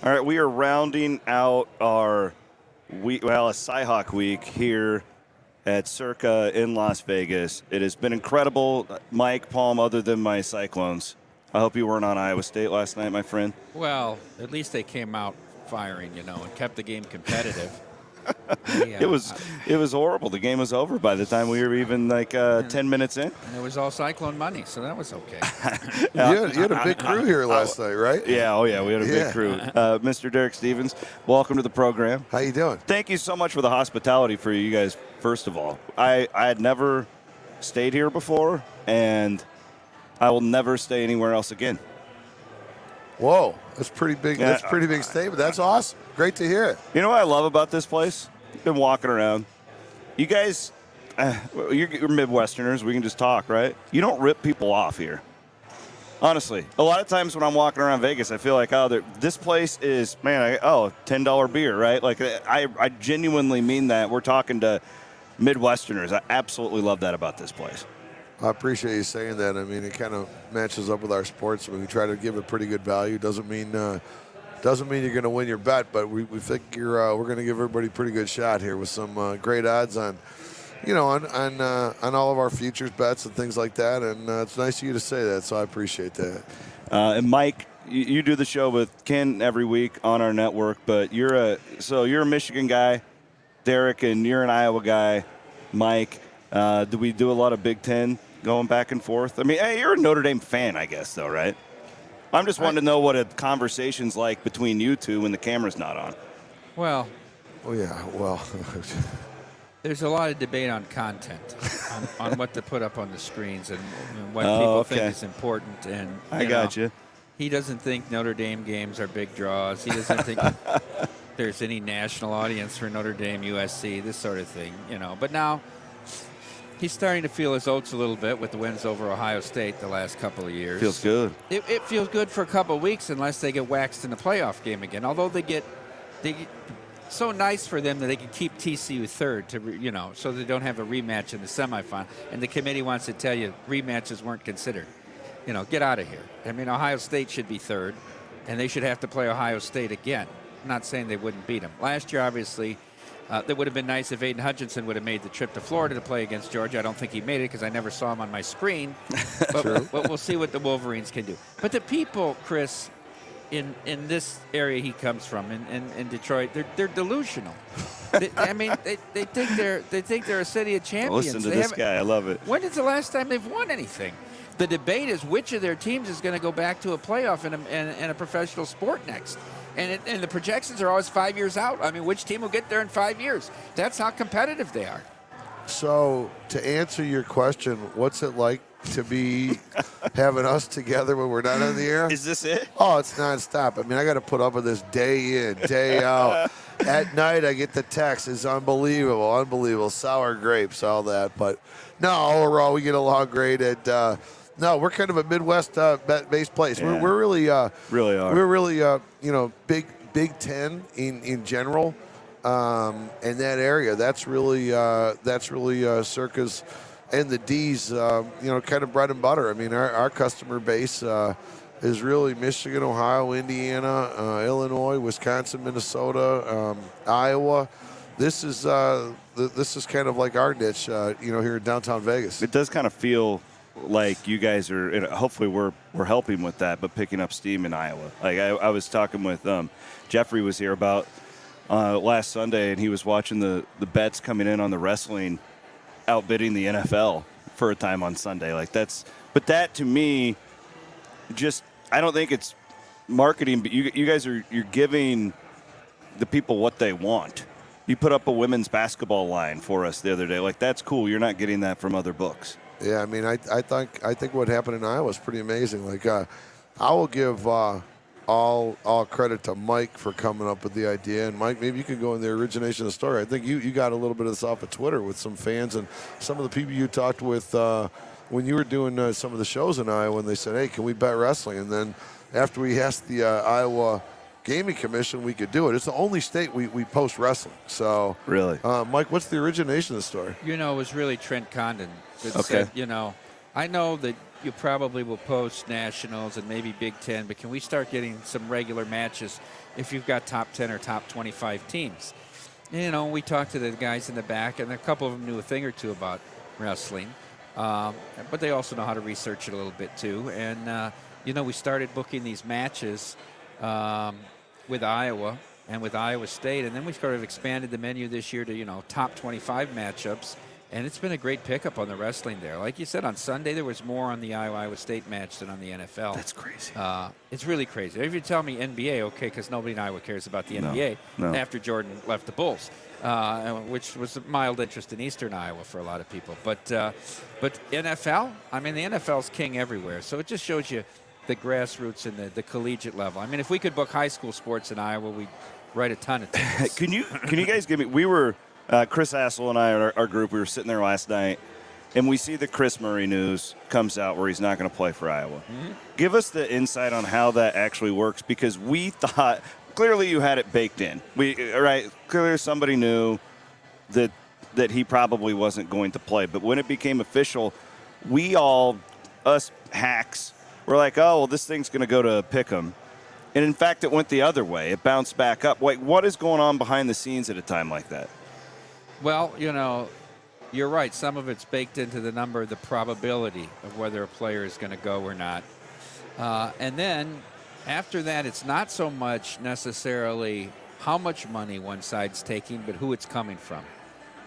All right, we are rounding out our week, a Cyhawk week here at Circa in Las Vegas. It has been incredible. Mike Palm, other than my Cyclones. I hope you weren't on Iowa State last night, my friend. Well, at least they came out firing, and kept the game competitive. It was horrible. The game was over by the time we were even 10 minutes in. And it was all Cyclone money, so that was okay. You had a big crew here last night, right? Yeah, we had a big crew. Mr. Derek Stevens, welcome to the program. How you doing? Thank you so much for the hospitality for you guys, first of all. I had never stayed here before, and I will never stay anywhere else again. Whoa, that's pretty big. Yeah. That's a pretty big statement. That's awesome. Great to hear it. You know what I love about this place? Been walking around. You guys, you're Midwesterners. We can just talk, right? You don't rip people off here. Honestly, a lot of times when I'm walking around Vegas, I feel like, this place is, $10 beer, right? Like, I genuinely mean that. We're talking to Midwesterners. I absolutely love that about this place. I appreciate you saying that. I mean, it kind of matches up with our sports. We try to give it pretty good value. Doesn't mean you're going to win your bet, but we figure we're going to give everybody a pretty good shot here with some great odds on all of our futures bets and things like that. And it's nice of you to say that, so I appreciate that. And Mike, you do the show with Ken every week on our network, but you're a Michigan guy, Derek, and you're an Iowa guy, Mike. Do we do a lot of Big Ten going back and forth? I mean, hey, you're a Notre Dame fan, I guess, though, right? I'm just wanting to know what a conversation's like between you two when the camera's not on. Well, there's a lot of debate on content, on what to put up on the screens and what people think is important. And I got you. He doesn't think Notre Dame games are big draws. He doesn't think there's any national audience for Notre Dame, USC, this sort of thing. But now he's starting to feel his oats a little bit with the wins over Ohio State the last couple of years. Feels good. It feels good for a couple of weeks unless they get waxed in the playoff game again. Although they get so nice for them that they can keep TCU third so they don't have a rematch in the semifinal. And the committee wants to tell you rematches weren't considered. Get out of here. I mean, Ohio State should be third, and they should have to play Ohio State again. I'm not saying they wouldn't beat them. Last year, obviously, that would have been nice if Aiden Hutchinson would have made the trip to Florida to play against Georgia. I don't think he made it because I never saw him on my screen. But we'll see what the Wolverines can do. But the people, Chris, in this area he comes from, in Detroit, they're delusional. They think they're a city of champions. Listen to this guy. I love it. When is the last time they've won anything? The debate is which of their teams is going to go back to a playoff in a professional sport next. And the projections are always 5 years out. I mean, which team will get there in 5 years? That's how competitive they are. So, to answer your question, what's it like to be having us together when we're not on the air? Is this it? Oh, it's nonstop. I mean, I got to put up with this day in, day out. At night, I get the text. It's unbelievable. Sour grapes, all that. But no, overall, we get along great. No, we're kind of a Midwest-based place. Yeah. We're really really are. We're really Big Ten in general, in that area. That's really Circa's and the D's. Kind of bread and butter. I mean, our customer base is really Michigan, Ohio, Indiana, Illinois, Wisconsin, Minnesota, Iowa. This is kind of like our niche, here in downtown Vegas. It does kind of feel like you guys are, hopefully we're helping with that, but picking up steam in Iowa. Like I was talking with Jeffrey was here about last Sunday, and he was watching the bets coming in on the wrestling outbidding the NFL for a time on Sunday. But that to me, just I don't think it's marketing, but you guys you're giving the people what they want. You put up a women's basketball line for us the other day. Like, that's cool. You're not getting that from other books. Yeah, I mean, I think what happened in Iowa is pretty amazing. Like, I will give all credit to Mike for coming up with the idea. And Mike, maybe you could go in the origination of the story. I think you got a little bit of this off of Twitter with some fans and some of the people you talked with when you were doing some of the shows in Iowa. And they said, "Hey, can we bet wrestling?" And then after we asked the Iowa Gaming Commission, we could do it. It's the only state we post wrestling. So really, Mike, what's the origination of the story? It was really Trent Condon that Okay. said, I know that you probably will post Nationals and maybe Big Ten, but can we start getting some regular matches if you've got top 10 or top 25 teams? You know, we talked to the guys in the back, and a couple of them knew a thing or two about wrestling, but they also know how to research it a little bit too. And you know, we started booking these matches with Iowa and with Iowa State, and then we sort of expanded the menu this year to, you know, top 25 matchups, and it's been a great pickup on the wrestling there. Like you said, on Sunday there was more on the Iowa State match than on the NFL. That's crazy. It's really crazy. If you tell me NBA, okay, because nobody in Iowa cares about the NBA after Jordan left the Bulls, which was a mild interest in Eastern Iowa for a lot of people. But NFL, I mean, the NFL's king everywhere, so it just shows you the grassroots and the collegiate level. I mean, if we could book high school sports in Iowa, we'd write a ton of tickets. Can you guys give me? We were Chris Hassel and I, our group. We were sitting there last night, and we see the Chris Murray news comes out where he's not going to play for Iowa. Mm-hmm. Give us the insight on how that actually works, because we thought clearly you had it baked in. Clearly somebody knew that he probably wasn't going to play. But when it became official, we all, us hacks, were like, oh, well, this thing's going to go to Pick'em. And, in fact, it went the other way. It bounced back up. Like, what is going on behind the scenes at a time like that? Well, you know, you're right. Some of it's baked into the number, the probability of whether a player is going to go or not. And then after that, it's not so much necessarily how much money one side's taking, but who it's coming from.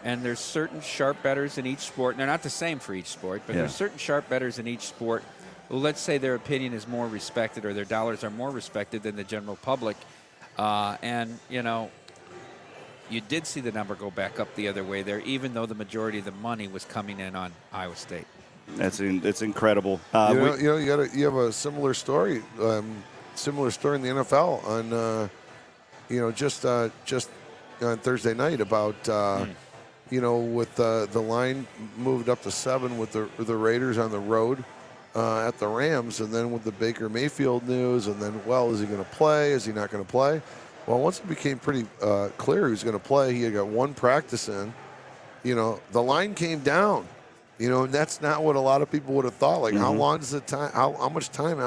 And there's certain sharp bettors in each sport. And they're not the same for each sport, but there's certain sharp bettors in each sport. Well, let's say their opinion is more respected or their dollars are more respected than the general public. And, you know, you did see the number go back up the other way there, even though the majority of the money was coming in on Iowa State. It's incredible. You have a similar story in the NFL on, just on Thursday night about, with the line moved up to 7 with the Raiders on the road. At the Rams, and then with the Baker Mayfield news, and then, well, is he going to play? Is he not going to play? Well, once it became pretty clear he was going to play, he had got one practice in. You know, the line came down. You know, and that's not what a lot of people would have thought. Like, how long does it time? How much time?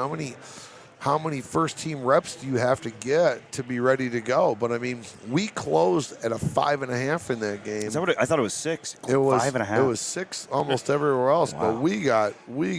How many first team reps do you have to get to be ready to go? But I mean, we closed at a 5.5 in that game. Is that what I thought it was 6? It was 5.5. It was 6 almost everywhere else. Wow. But we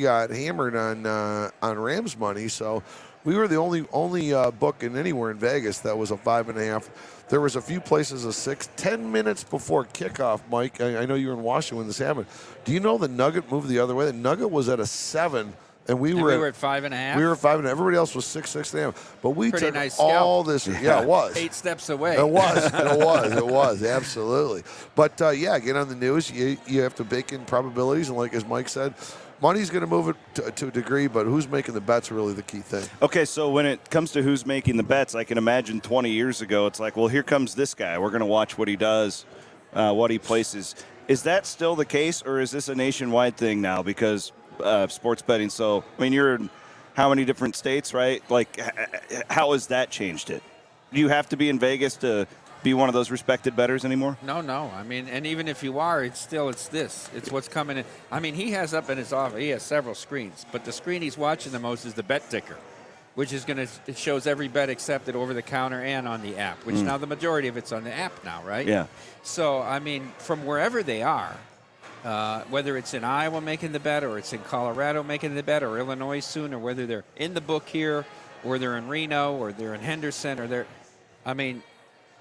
got hammered on Rams money. So we were the only book in anywhere in Vegas that was a 5.5. There was a few places of 6. 10 minutes before kickoff, Mike. I know you were in Washington when this happened. Do you know the Nugget moved the other way? The Nugget was at a 7. And we were at 5.5. We were at 5.5. Everybody else was 6.5. But we pretty took nice all scalp. this. Yeah, it was 8 steps away. It was absolutely. But get on the news. You have to bake in probabilities, and like as Mike said, money's going to move it to a degree. But who's making the bets really the key thing. Okay, so when it comes to who's making the bets, I can imagine 20 years ago, it's like, well, here comes this guy. We're going to watch what he does, what he places. Is that still the case, or is this a nationwide thing now? Because sports betting. So, I mean, you're in how many different states, right? Like, how has that changed it? Do you have to be in Vegas to be one of those respected bettors anymore? No. I mean, and even if you are, it's this. It's what's coming in. I mean, he has up in his office, he has several screens, but the screen he's watching the most is the bet ticker, which is it shows every bet accepted over the counter and on the app, which now the majority of it's on the app now, right? Yeah. So, I mean, from wherever they are, whether it's in Iowa making the bet or it's in Colorado making the bet or Illinois soon, or whether they're in the book here or they're in Reno or they're in Henderson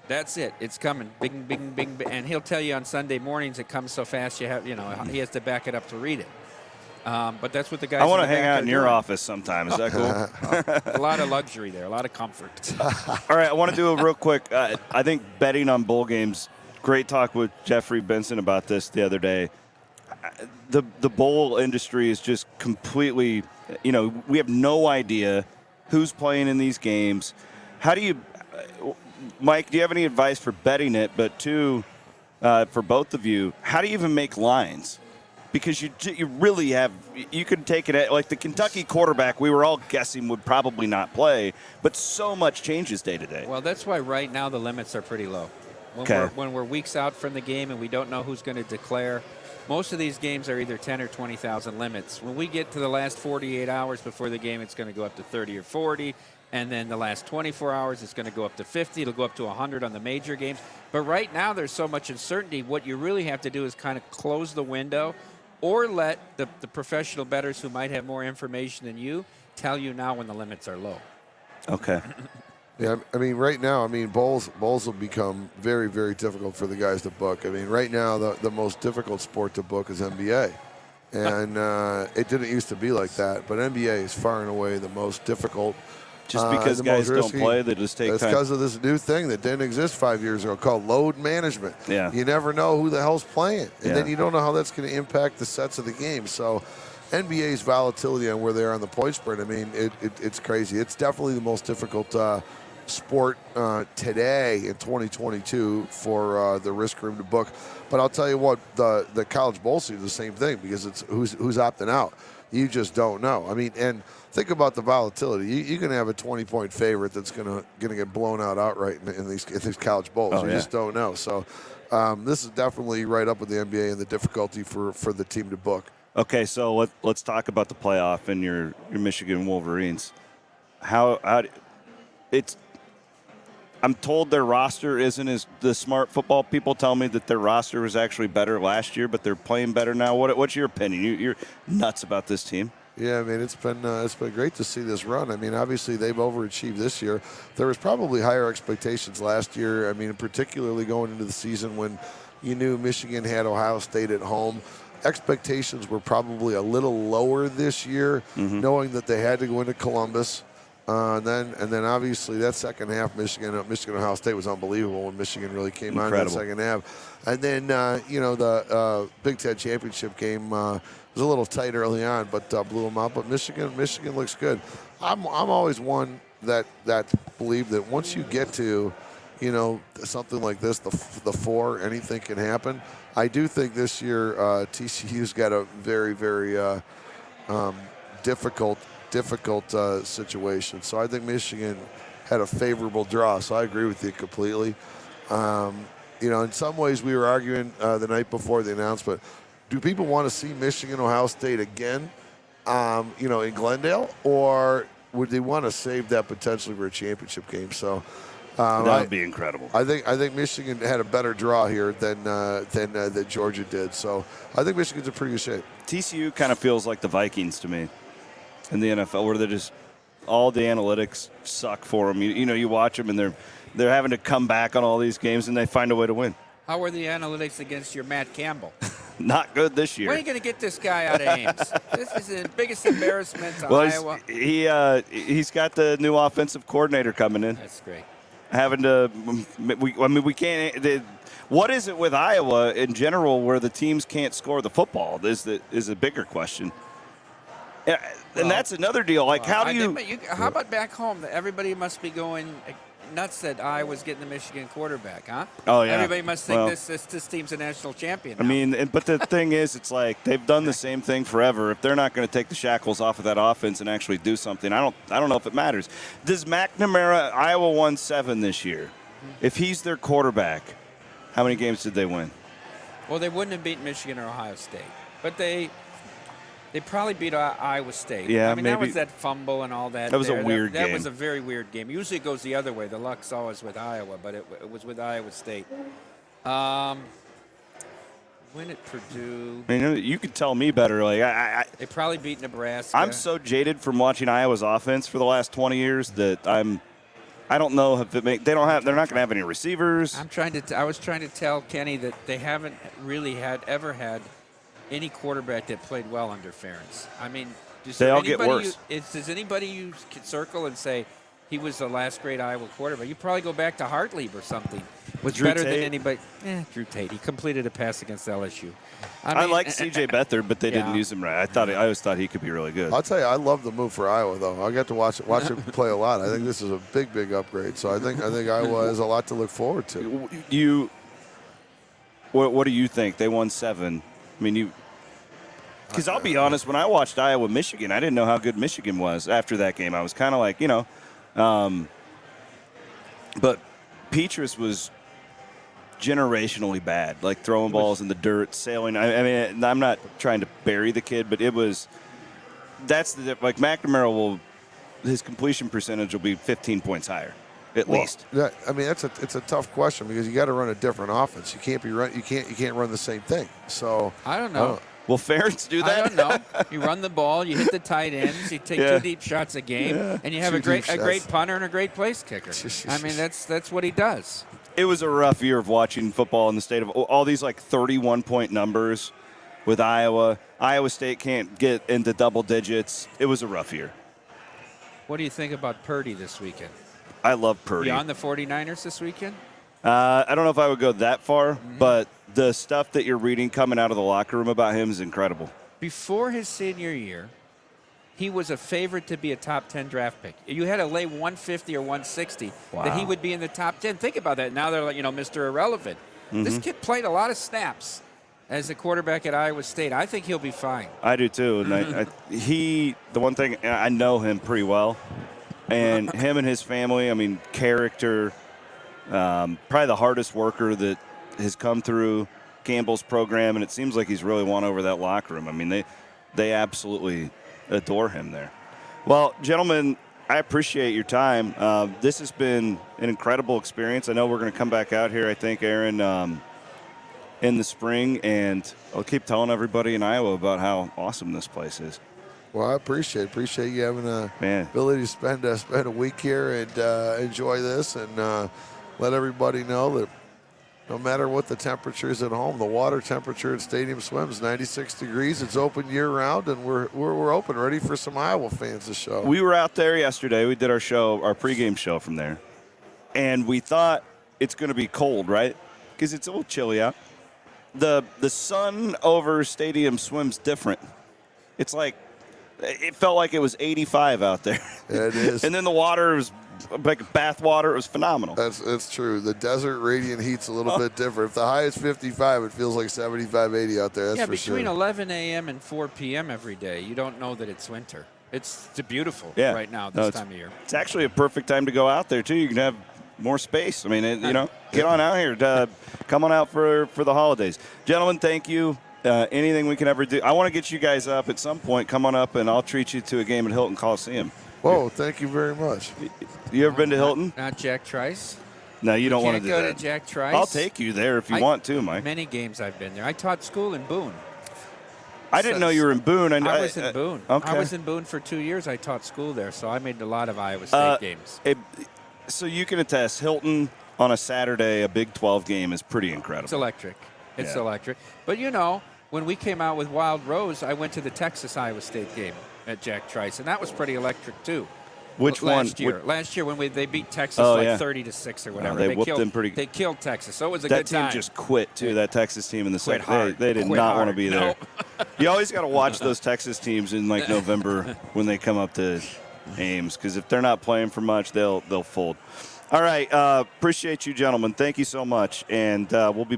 that's it. It's coming. Bing, bing, bing, bing. And he'll tell you on Sunday mornings it comes so fast he has to back it up to read it. But that's what the guys. I want to hang out in your office sometime. Is that cool? A lot of luxury there, a lot of comfort. All right, I want to do a real quick. I think betting on bowl games. Great talk with Jeffrey Benson about this the other day. The bowl industry is just completely, we have no idea who's playing in these games. How do you, Mike, do you have any advice for betting it? But two, for both of you, how do you even make lines? Because you really have, you could take it at, like the Kentucky quarterback, we were all guessing would probably not play, but so much changes day to day. Well, that's why right now the limits are pretty low. When we're weeks out from the game and we don't know who's going to declare, most of these games are either 10 or 20,000 limits. When we get to the last 48 hours before the game, it's going to go up to 30 or 40. And then the last 24 hours, it's going to go up to 50. It'll go up to 100 on the major games. But right now, there's so much uncertainty. What you really have to do is kind of close the window or let the professional bettors who might have more information than you tell you now when the limits are low. Okay. Yeah, I mean, right now, bowls will become very, very difficult for the guys to book. I mean, right now, the most difficult sport to book is NBA. And it didn't used to be like that, but NBA is far and away the most difficult. Just because guys don't play, they just take That's time. because of this new thing that didn't exist 5 years ago called load management. Yeah. You never know who the hell's playing, and Yeah. then you don't know how that's going to impact the sets of the game. So NBA's volatility on where they are on the point spread, it's crazy. It's definitely the most difficult sport today in 2022 for the risk room to book. But I'll tell you what, the college bowl season is the same thing because it's who's opting out. You just don't know. And think about the volatility. You can have a 20-point favorite that's going to get blown out outright in these college bowls. Oh, you yeah. just don't know. So this is definitely right up with the NBA and the difficulty for the team to book. Okay, so let's talk about the playoff and your Michigan Wolverines. I'm told their roster isn't as the smart football people tell me that their roster was actually better last year, but they're playing better now. What's your opinion? You're nuts about this team. Yeah, it's been great to see this run. Obviously they've overachieved this year. There was probably higher expectations last year. Particularly going into the season when you knew Michigan had Ohio State at home. Expectations were probably a little lower this year, knowing that they had to go into Columbus. And then obviously that second half, Michigan Ohio State was unbelievable when Michigan really came on in that second half. And then the Big Ten championship game was a little tight early on, but blew them out. But Michigan looks good. I'm always one that believe that once you get to something like this, the four, anything can happen. I do think this year TCU's got a very, very difficult situation. So I think Michigan had a favorable draw. So I agree with you completely. In some ways we were arguing the night before the announcement. Do people want to see Michigan Ohio State again, in Glendale, or would they want to save that potentially for a championship game? So that would be incredible. I think Michigan had a better draw here than Georgia did. So I think Michigan's in pretty good shape. TCU kind of feels like the Vikings to me in the NFL, where they're just all the analytics suck for them. You watch them and they're having to come back on all these games and they find a way to win. How were the analytics against your Matt Campbell? Not good this year. When are you going to get this guy out of Ames? This is the biggest embarrassment to Iowa. He's got the new offensive coordinator coming in. That's great. We can't. What is it with Iowa in general where the teams can't score the football is a bigger question. And that's another deal. Like, how about back home? Everybody must be going nuts that Iowa's getting the Michigan quarterback, huh? Oh, yeah. Everybody must think this team's a national champion now. But the thing is, it's like they've done the same thing forever. If they're not going to take the shackles off of that offense and actually do something, I don't know if it matters. Does McNamara, Iowa won 7 this year. If he's their quarterback, how many games did they win? Well, they wouldn't have beaten Michigan or Ohio State, but they probably beat Iowa State. Yeah, maybe. That was that fumble and all that. That was a weird game. That was a very weird game. Usually it goes the other way. The luck's always with Iowa, but it was with Iowa State. Win at Purdue. You could tell me better. They probably beat Nebraska. I'm so jaded from watching Iowa's offense for the last 20 years that I don't know if they're not going to have any receivers. I was trying to tell Kenny that they haven't really ever had any quarterback that played well under Ferentz. They all get worse. Does anybody you can circle and say he was the last great Iowa quarterback? You probably go back to Hartlieb or something. Was Drew better Tate. than anybody. Drew Tate. He completed a pass against LSU. I like C.J. Beathard, but they didn't use him right. I always thought he could be really good. I'll tell you, I love the move for Iowa, though. I got to watch it play a lot. I think this is a big, big upgrade. So I think Iowa has a lot to look forward to. What do you think? They won 7. Because I'll be honest, when I watched Iowa-Michigan, I didn't know how good Michigan was after that game. I was kind of like, but Petrus was generationally bad, like throwing balls in the dirt, sailing. I mean, I'm not trying to bury the kid, but that's like McNamara his completion percentage will be 15 points higher, at least. Yeah, I mean, it's a tough question because you got to run a different offense. You can't run the same thing. So I don't know. Will Ferentz do that? I don't know. You run the ball, you hit the tight ends, you take 2 deep shots a game, and you have a great punter and a great place kicker. I mean, that's what he does. It was a rough year of watching football in the state of all these like 31-point numbers with Iowa. Iowa State can't get into double digits. It was a rough year. What do you think about Purdy this weekend? I love Purdy. You on the 49ers this weekend? I don't know if I would go that far, but the stuff that you're reading coming out of the locker room about him is incredible. Before his senior year, he was a favorite to be a top 10 draft pick. You had to lay 150 or 160 that he would be in the top 10. Think about that. Now they're like, Mr. Irrelevant. This kid played a lot of snaps as a quarterback at Iowa State. I think he'll be fine. I do too. And the one thing, I know him pretty well, and him and his family, I mean, character, probably the hardest worker that has come through Campbell's program, and it seems like he's really won over that locker room. I mean, they absolutely adore him there. Well, gentlemen, I appreciate your time. This has been an incredible experience. I know we're going to come back out here, I think, Aaron, in the spring, and I'll keep telling everybody in Iowa about how awesome this place is. Well, I appreciate you having the ability to spend a week here and enjoy this, and let everybody know that no matter what the temperature is at home, the water temperature at Stadium Swim is 96 degrees. It's open year-round, and we're open, ready for some Iowa fans to show. We were out there yesterday. We did our pregame show from there, and we thought it's going to be cold, right? Because it's a little chilly out. The sun over Stadium Swim's different. It's like it felt like it was 85 out there. Yeah, it is. And then the water was like bath water. It was phenomenal. That's true. The desert radiant heat's a little bit different. If the high is 55, it feels like 75, 80 out there. That's for sure. Between 11 a.m. and 4 p.m. every day, you don't know that it's winter. It's beautiful right now this time of year. It's actually a perfect time to go out there, too. You can have more space. I mean, get on out here. Come on out for the holidays. Gentlemen, thank you. Anything we can ever do. I want to get you guys up at some point. Come on up, and I'll treat you to a game at Hilton Coliseum. Whoa, thank you very much. You ever been to Hilton? Not Jack Trice. No, you don't want to do that. Can't go to Jack Trice. I'll take you there if you want to, Mike. Many games I've been there. I taught school in Boone. I didn't know you were in Boone. I was in Boone. Okay. I was in Boone for 2 years. I taught school there, so I made a lot of Iowa State games. So you can attest, Hilton on a Saturday, a Big 12 game is pretty incredible. It's electric. It's electric. But, when we came out with Wild Rose, I went to the Texas-Iowa State game at Jack Trice, and that was pretty electric, too. Which last one? Year. Last year when they beat Texas 30-6 or whatever. They whooped them pretty. They killed Texas, so it was a good time. That team just quit, too, that Texas team in the second. Hard. They did not want to be there. You always got to watch those Texas teams in, like, November when they come up to Ames, because if they're not playing for much, they'll fold. All right. Appreciate you, gentlemen. Thank you so much, and we'll be back.